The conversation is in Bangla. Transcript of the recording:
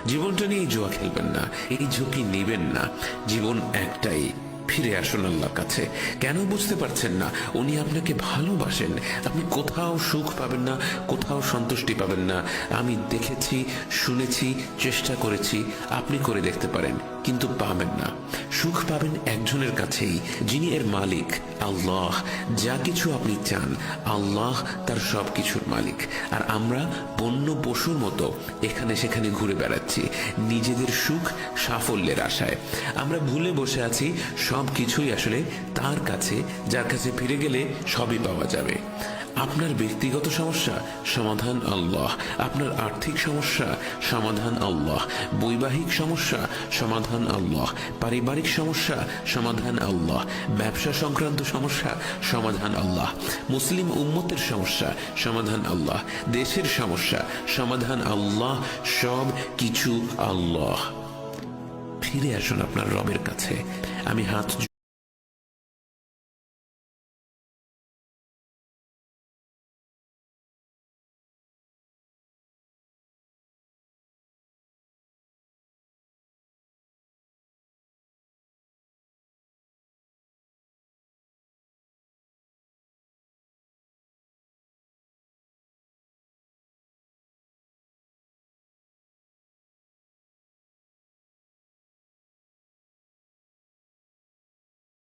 জীবনটা নিয়ে জুয়া খেলবেন না, এই ঝুঁকি নেবেন না। জীবন একটাই, ফিরে আসুন আল্লাহর কাছে। কেন বুঝতে পারছেন না? উনি আপনাকে ভালোবাসেন। আপনি কোথাও সুখ পাবেন না, কোথাও সন্তুষ্টি পাবেন না। আমি দেখেছি, শুনেছি, চেষ্টা করেছি। আপনি করে দেখতে পারেন, কিন্তু পাবেন না। সুখ পাবেন একজনের কাছেই, যিনি এর মালিক, আল্লাহ। যা কিছু আপনি চান, আল্লাহ তার সব কিছুর মালিক। আর আমরা বন্য পশুর মতো এখানে সেখানে ঘুরে বেড়াচ্ছি নিজেদের সুখ সাফল্যের আশায়। আমরা ভুলে বসে আছি সব কিছুই আসলে তার কাছে, যার কাছে ফিরে গেলে সবই পাওয়া যাবে। আপনার ব্যক্তিগত সমস্যা, সমাধান আল্লাহ। আপনার আর্থিক সমস্যা, সমাধান আল্লাহ। বৈবাহিক সমস্যা, সমাধান আল্লাহ। পারিবারিক সমস্যা, সমাধান আল্লাহ। ব্যবসা সংক্রান্ত সমস্যা, সমাধান আল্লাহ। মুসলিম উম্মতের সমস্যা, সমাধান আল্লাহ। দেশের সমস্যা, সমাধান আল্লাহ। সব কিছু আল্লাহ। ফিরে আসুন আপনার রবের কাছে। আমি হাত